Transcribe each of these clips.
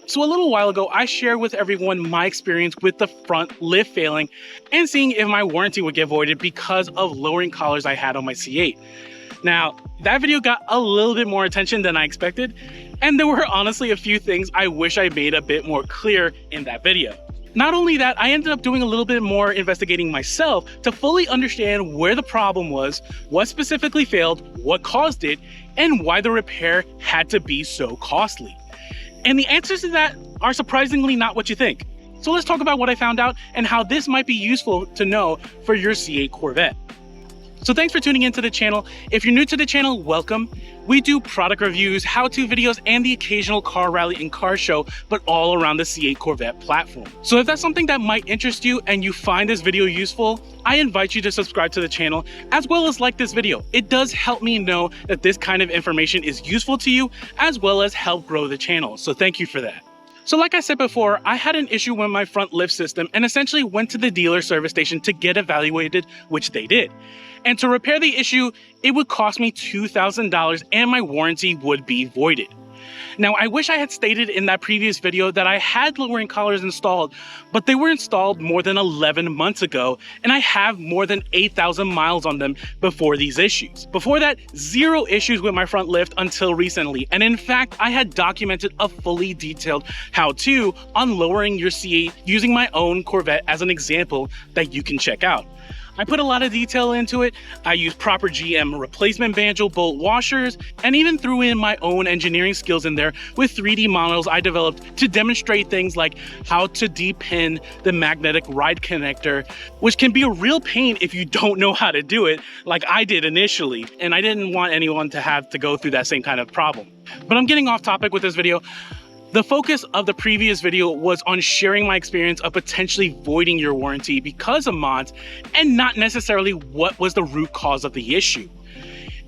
So a little while ago, I shared with everyone my experience with the front lift failing and seeing if my warranty would get voided because of lowering collars I had on my C8. Now, that video got a little bit more attention than I expected, and there were honestly a few things I wish I made a bit more clear in that video. Not only that, I ended up doing a little bit more investigating myself to fully understand where the problem was, what specifically failed, what caused it, and why the repair had to be so costly. And the answers to that are surprisingly not what you think. So let's talk about what I found out and how this might be useful to know for your C8 Corvette. So thanks for tuning into the channel. If you're new to the channel, welcome. We do product reviews, how-to videos, and the occasional car rally and car show, but all around the C8 Corvette platform. So if that's something that might interest you and you find this video useful, I invite you to subscribe to the channel as well as like this video. It does help me know that this kind of information is useful to you as well as help grow the channel. So thank you for that. So like I said before, I had an issue with my front lift system and essentially went to the dealer service station to get evaluated, which they did. And to repair the issue, it would cost me $2,000 and my warranty would be voided. Now, I wish I had stated in that previous video that I had lowering collars installed, but they were installed more than 11 months ago, and I have more than 8,000 miles on them before these issues. Before that, zero issues with my front lift until recently, and in fact, I had documented a fully detailed how-to on lowering your C8 using my own Corvette as an example that you can check out. I put a lot of detail into it. I used proper GM replacement banjo bolt washers and even threw in my own engineering skills in there with 3D models I developed to demonstrate things like how to depin the magnetic ride connector, which can be a real pain if you don't know how to do it like I did initially. And I didn't want anyone to have to go through that same kind of problem. But I'm getting off topic with this video. The focus of the previous video was on sharing my experience of potentially voiding your warranty because of mods and not necessarily what was the root cause of the issue.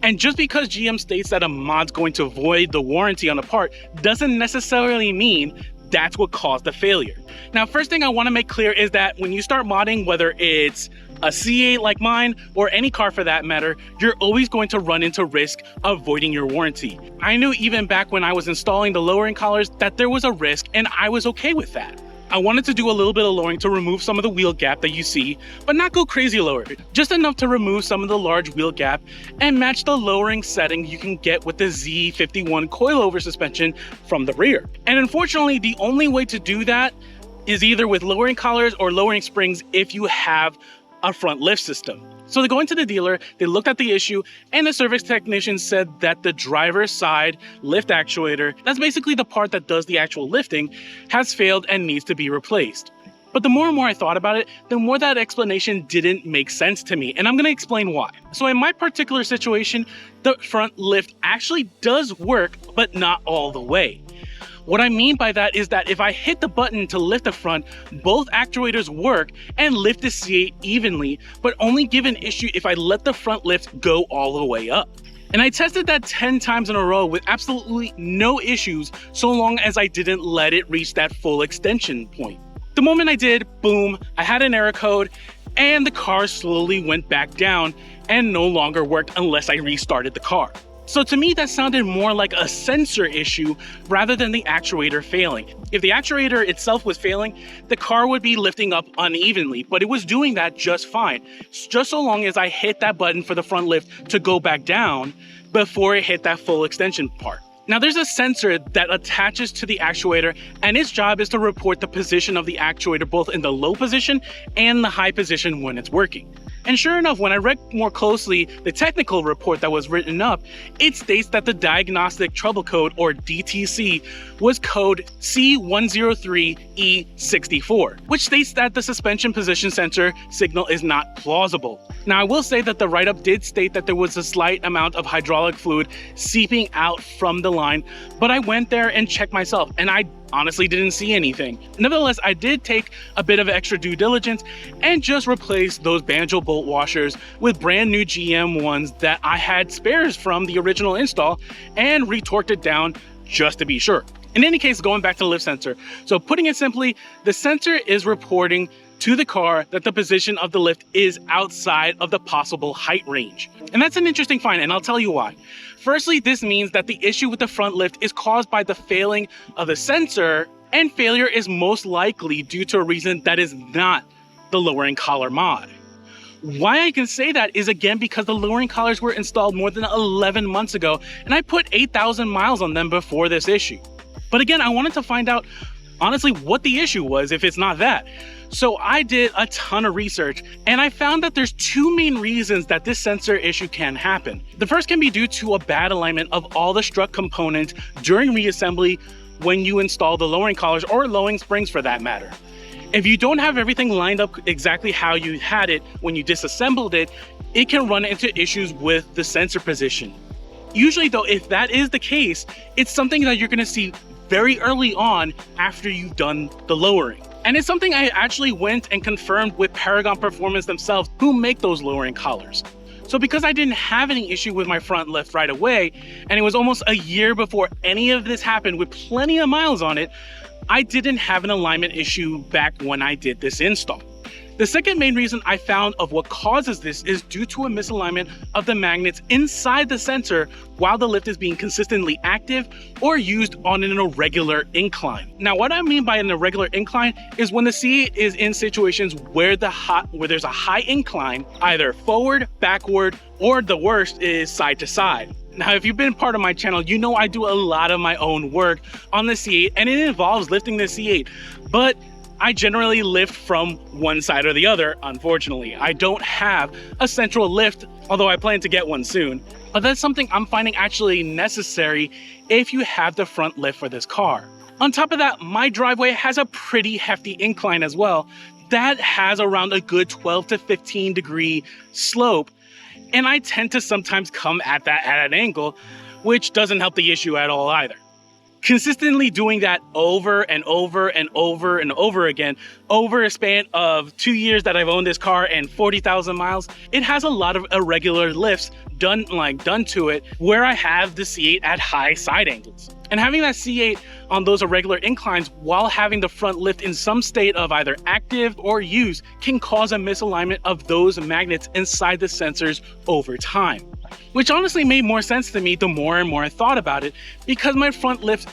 And just because GM states that a mod's going to void the warranty on a part doesn't necessarily mean that's what caused the failure. Now, first thing I want to make clear is that when you start modding, whether it's a C8 like mine, or any car for that matter, you're always going to run into risk of voiding your warranty. I knew even back when I was installing the lowering collars that there was a risk, and I was okay with that. I wanted to do a little bit of lowering to remove some of the wheel gap that you see, but not go crazy lower. Just enough to remove some of the large wheel gap and match the lowering setting you can get with the Z51 coilover suspension from the rear. And unfortunately, the only way to do that is either with lowering collars or lowering springs if you have a front lift system. So they go into the dealer, they looked at the issue, and the service technician said that the driver's side lift actuator, that's basically the part that does the actual lifting, has failed and needs to be replaced. But the more and more I thought about it, the more that explanation didn't make sense to me, and I'm gonna explain why. So in my particular situation, the front lift actually does work, but not all the way. What I mean by that is that if I hit the button to lift the front, both actuators work and lift the C8 evenly, but only give an issue if I let the front lift go all the way up. And I tested that 10 times in a row with absolutely no issues so long as I didn't let it reach that full extension point. The moment I did, boom, I had an error code and the car slowly went back down and no longer worked unless I restarted the car. So to me, that sounded more like a sensor issue rather than the actuator failing. If the actuator itself was failing, the car would be lifting up unevenly, but it was doing that just fine, just so long as I hit that button for the front lift to go back down before it hit that full extension part. Now there's a sensor that attaches to the actuator and its job is to report the position of the actuator both in the low position and the high position when it's working. And sure enough, when I read more closely the technical report that was written up, it states that the diagnostic trouble code, or DTC, was code C103E64, which states that the suspension position sensor signal is not plausible. Now, I will say that the write-up did state that there was a slight amount of hydraulic fluid seeping out from the line, but I went there and checked myself, and I honestly didn't see anything. Nevertheless, I did take a bit of extra due diligence and just replaced those banjo bolt washers with brand new GM ones that I had spares from the original install and retorqued it down just to be sure. In any case, going back to the lift sensor. So putting it simply, the sensor is reporting to the car that the position of the lift is outside of the possible height range. And that's an interesting find, and I'll tell you why. Firstly, this means that the issue with the front lift is caused by the failing of the sensor and failure is most likely due to a reason that is not the lowering collar mod. Why I can say that is again because the lowering collars were installed more than 11 months ago, and I put 8,000 miles on them before this issue. But again, I wanted to find out honestly what the issue was if it's not that. So I did a ton of research, and I found that there's two main reasons that this sensor issue can happen. The first can be due to a bad alignment of all the strut components during reassembly when you install the lowering collars or lowering springs for that matter. If you don't have everything lined up exactly how you had it when you disassembled it, it can run into issues with the sensor position. Usually though, if that is the case, it's something that you're gonna see very early on after you've done the lowering. And it's something I actually went and confirmed with Paragon Performance themselves, who make those lowering collars. So because I didn't have any issue with my front lift right away, and it was almost a year before any of this happened with plenty of miles on it, I didn't have an alignment issue back when I did this install. The second main reason I found of what causes this is due to a misalignment of the magnets inside the sensor while the lift is being consistently active or used on an irregular incline. Now, what I mean by an irregular incline is when the C8 is in situations where there's a high incline, either forward, backward, or the worst is side to side. Now, if you've been part of my channel, you know I do a lot of my own work on the C8, and it involves lifting the C8, but I generally lift from one side or the other, unfortunately. I don't have a central lift, although I plan to get one soon. But that's something I'm finding actually necessary if you have the front lift for this car. On top of that, my driveway has a pretty hefty incline as well. That has around a good 12 to 15 degree slope, and I tend to sometimes come at that at an angle, which doesn't help the issue at all either. Consistently doing that over and over and over and over again, over a span of 2 years that I've owned this car and 40,000 miles, it has a lot of irregular lifts done to it where I have the C8 at high side angles. And having that C8 on those irregular inclines while having the front lift in some state of either active or use can cause a misalignment of those magnets inside the sensors over time. Which honestly made more sense to me the more and more I thought about it, because my front lift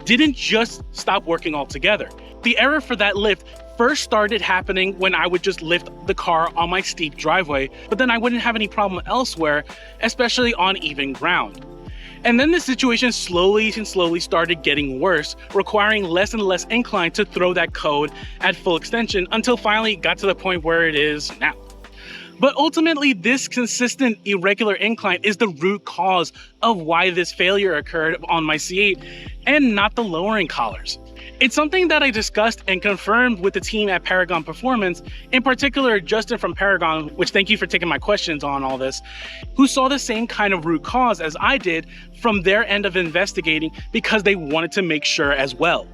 didn't just stop working altogether. The error for that lift first started happening when I would just lift the car on my steep driveway, but then I wouldn't have any problem elsewhere, especially on even ground. And then the situation slowly started getting worse, requiring less and less incline to throw that code at full extension until finally it got to the point where it is now. But ultimately, this consistent irregular incline is the root cause of why this failure occurred on my C8 and not the lowering collars. It's something that I discussed and confirmed with the team at Paragon Performance, in particular Justin from Paragon, which thank you for taking my questions on all this, who saw the same kind of root cause as I did from their end of investigating because they wanted to make sure as well.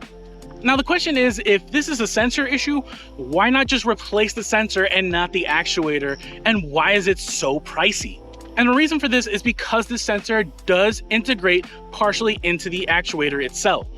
Now the question is, if this is a sensor issue, why not just replace the sensor and not the actuator, and why is it so pricey? And the reason for this is because the sensor does integrate partially into the actuator itself.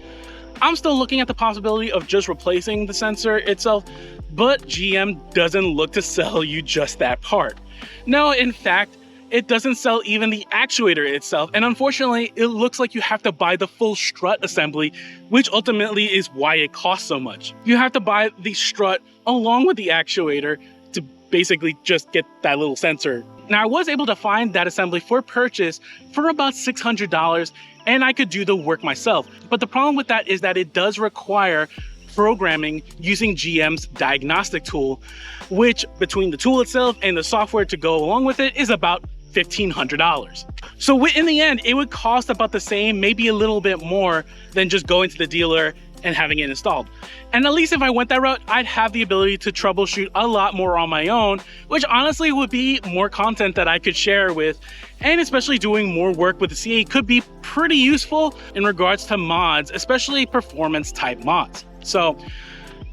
I'm still looking at the possibility of just replacing the sensor itself, but GM doesn't look to sell you just that part. No, in fact, it doesn't sell even the actuator itself, and unfortunately, it looks like you have to buy the full strut assembly, which ultimately is why it costs so much. You have to buy the strut along with the actuator to basically just get that little sensor. Now, I was able to find that assembly for purchase for about $600, and I could do the work myself. But the problem with that is that it does require programming using GM's diagnostic tool, which between the tool itself and the software to go along with it is about $1,500. So in the end, it would cost about the same, maybe a little bit more than just going to the dealer and having it installed. And at least if I went that route, I'd have the ability to troubleshoot a lot more on my own, which honestly would be more content that I could share with, and especially doing more work with the C8 could be pretty useful in regards to mods, especially performance type mods. So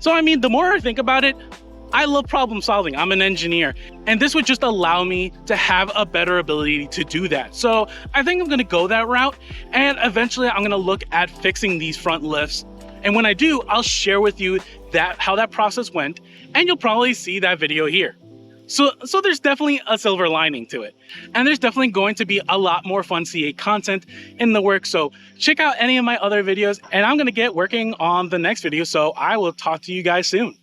I mean, the more I think about it, I love problem solving. I'm an engineer, and this would just allow me to have a better ability to do that. So I think I'm gonna go that route, and eventually I'm gonna look at fixing these front lifts. And when I do, I'll share with you how that process went, and you'll probably see that video here. So there's definitely a silver lining to it. And there's definitely going to be a lot more fun C8 content in the works. So check out any of my other videos, and I'm going to get working on the next video. So I will talk to you guys soon.